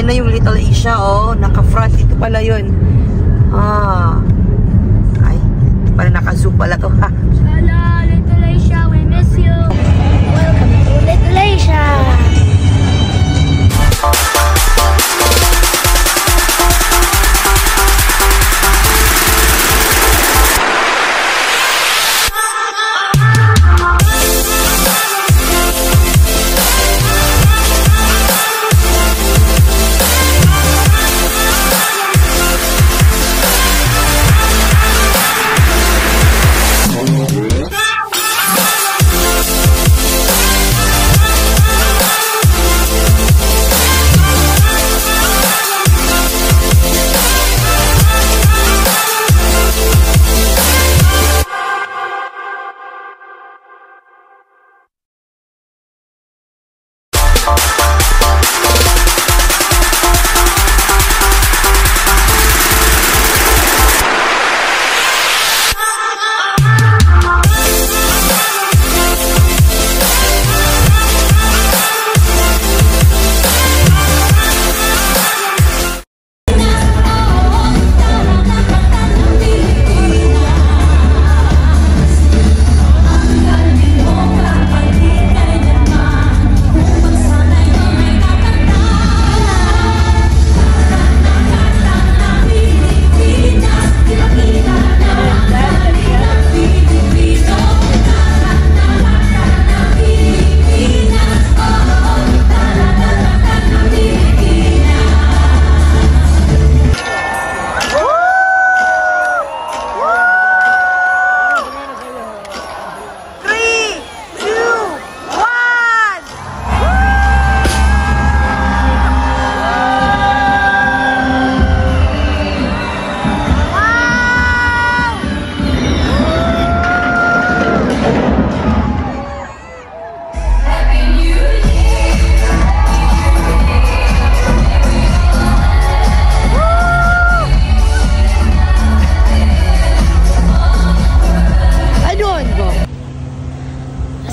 Ayan na yung Little Asia, oh. Naka-front. Ito pala yun. Ay, ito pala naka-zoom pala to, ha. Hello, Little Asia. We miss you. Welcome to Little Asia.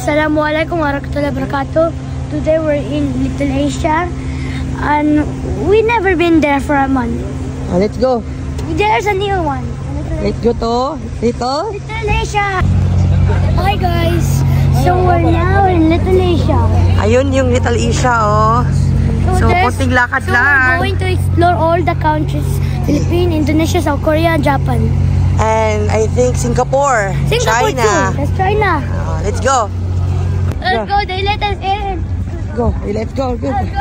Assalamualaikum warahmatullahi wabarakatuh. Today we're in Little Asia and we never been there for a month. Let's go. There's a new one. Let's go to Little Asia. Hi guys. So we're now in Little Asia. Ayun yung Little Asia, oh. So konting lakad lang. We're going to explore all the countries. Philippines, Indonesia, South Korea, Japan. And I think Singapore. Singapore China. too. That's China. Let's go. Let's go. They let us in. Go. Let's go. Go. Let's go.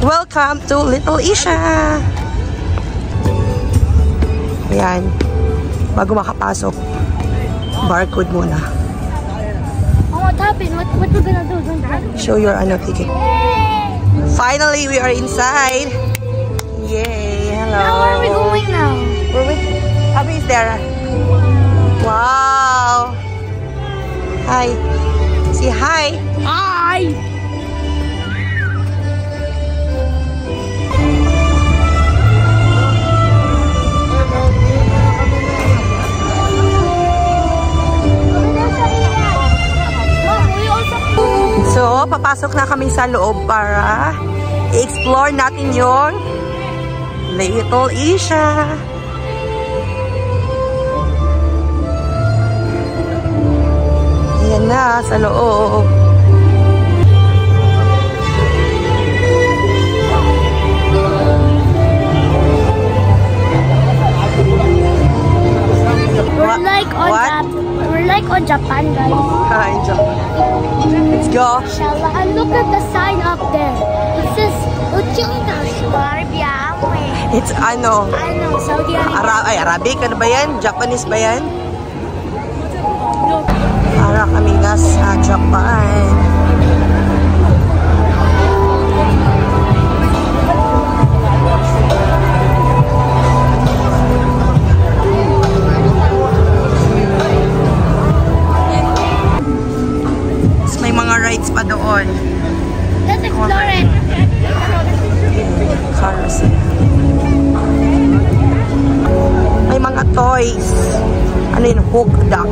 Welcome to Little Asia. Ayan. Bago makapasok, barcode muna. Oh, what happened? What we're gonna do? Show your ticket. Finally, we are inside. Yay! Hello. Now where are we going now? We're with Abby is there. Wow! Hi. Say hi. Hi. So, papasok na kami sa loob para i-explore natin yung Little Asia. Ayan na, sa loob. We're like on Japan, guys. Hi, Japan. Let's go. Inshallah. And look at the sign up there. It says It's Saudi Arabia. Arabic. Ano ba yan? Japanese ba yan? Para kami nasa Japan. May mga rides pa doon. Let's explore it. Carousel. May mga toys. Ano yun? Hook duck.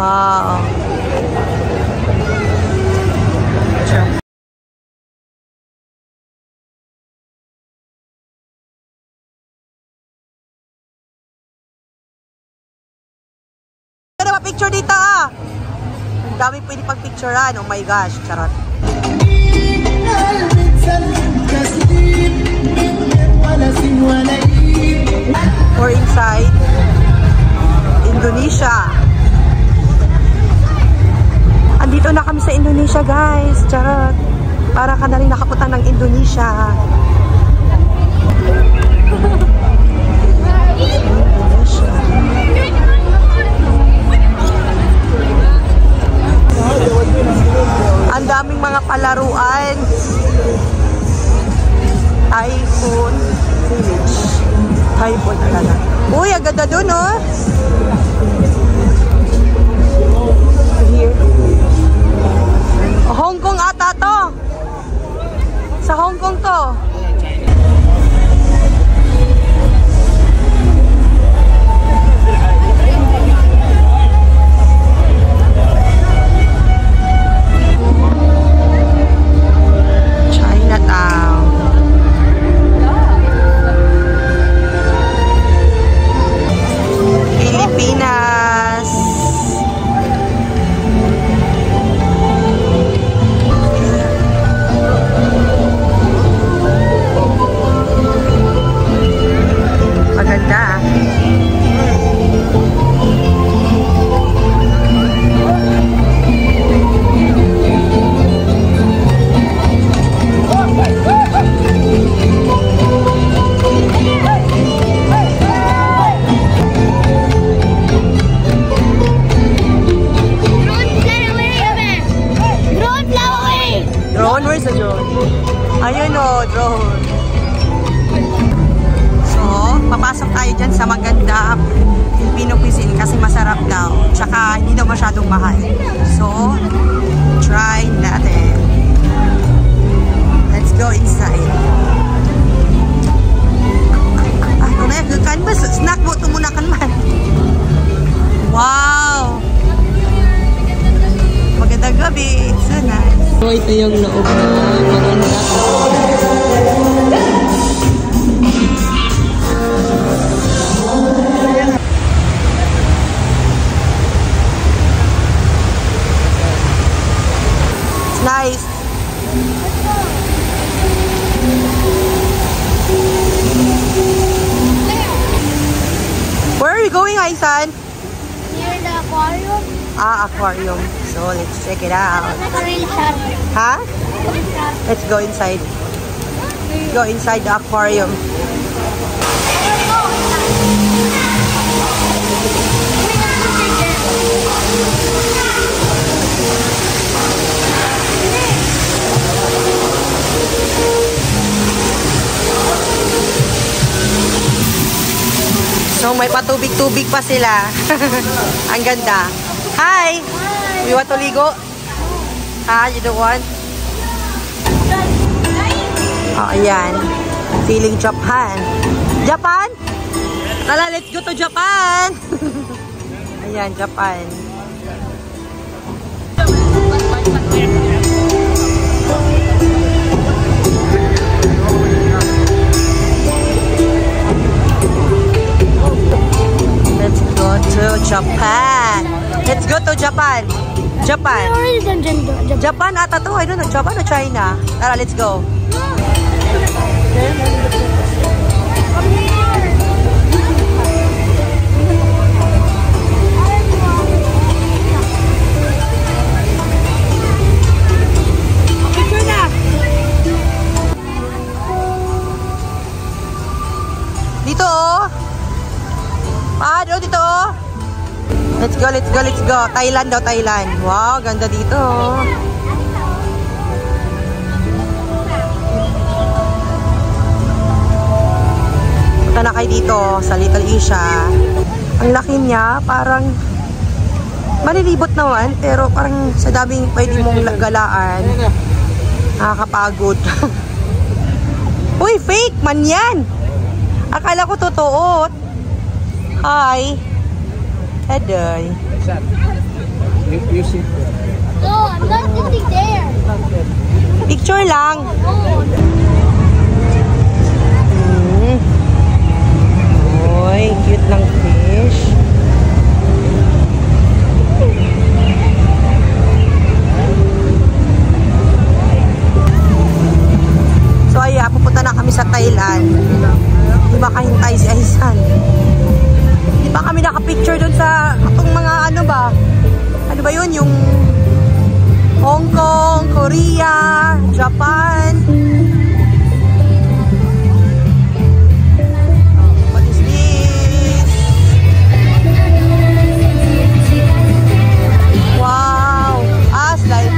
Wow. Ano ba picture dito ah? Ang dami pwede pag-picturean. Oh my gosh, charot. Or inside Indonesia. Andito na kami sa Indonesia, guys. Charot. Para ka na rin nakapunta ng Indonesia. Indonesia. Ang daming mga palaruan. Typhoon Village. Typhoon talaga. Uy, ang ganda dun, oh. Here. Hong Kong ata to. Sa Hong Kong to. Chinatown. Pilipinas. Maganda. Drone? Where's the drone? Ayun o, drone. So, papasok tayo dyan sa maganda Filipino cuisine kasi masarap daw. Tsaka hindi daw masyadong mahal. So, try natin. Let's go inside. Ah, ito na yun. Kan ba? Snack mo ito muna kan man. Wow! Magandang gabi. So nice. So, ito yung loob na maganda. It's nice. Where are you going, Aisan? Near the aquarium. Ah, aquarium. So, let's check it out. Real shark. Huh? Let's go inside. Go inside the aquarium. So, may patubig-tubig pa sila. Ang ganda. Hi! You want to ligo? Ah, you don't want? Oh, ayan. Feeling Japan. Japan? Tala, let's go to Japan! Ayan, Japan. Let's go to Japan. Let's go to Japan. Japan. Japan ata to. I don't know. Japan or China? Tara, let's go. Dito. Paano dito? Let's go, let's go, let's go. Thailand daw, Thailand. Wow, ganda dito. Punta na kayo dito sa Little Asia. Ang laki niya, parang malilibot naman, pero parang sa daming pwede mong galaan. Nakakapagod. Uy, fake man yan! Akala ko totoo. Hi. Hedoy. You sit there. No, I'm not sitting there. Picture lang. Oy, cute ng fish. So ayan, pupunta na kami sa Thailand. Di ba kahintay si Aisan? Di ba kami nakapicture dun sa itong mga ano ba? Ano ba yun? Yung Hong Kong, Korea, Japan. What is this? Wow! Slide.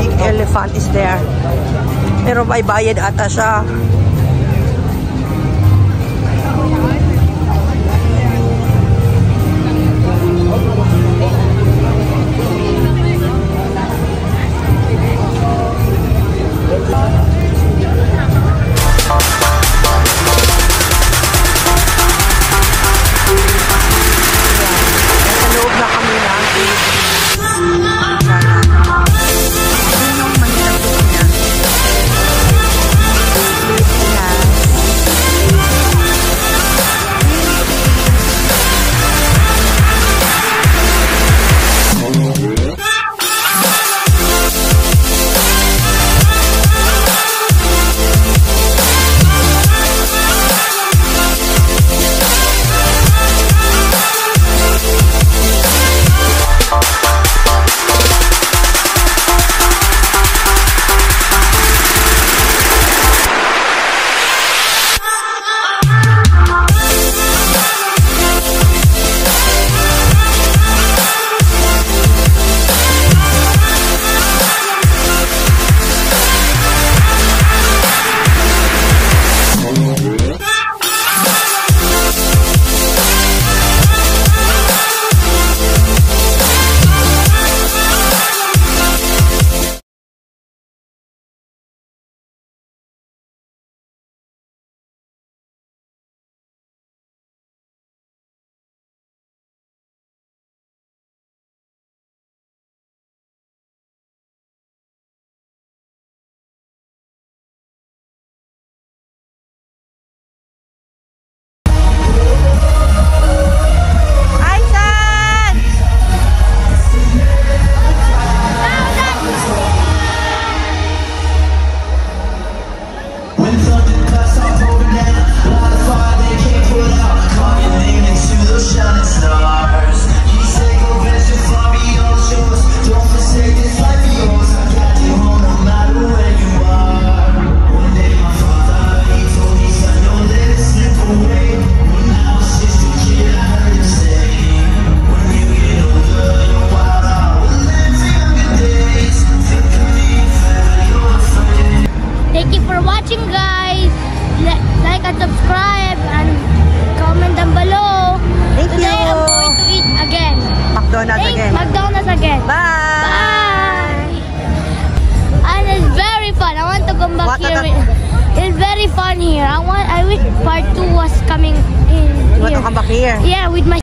Big elephant is there. Pero may bayad ata siya. McDonald's again. McDonald's again. Bye. Bye. And it's very fun. I want to come back here. It's very fun here. I wish part 2 was coming in. You want to come back here? Yeah, with my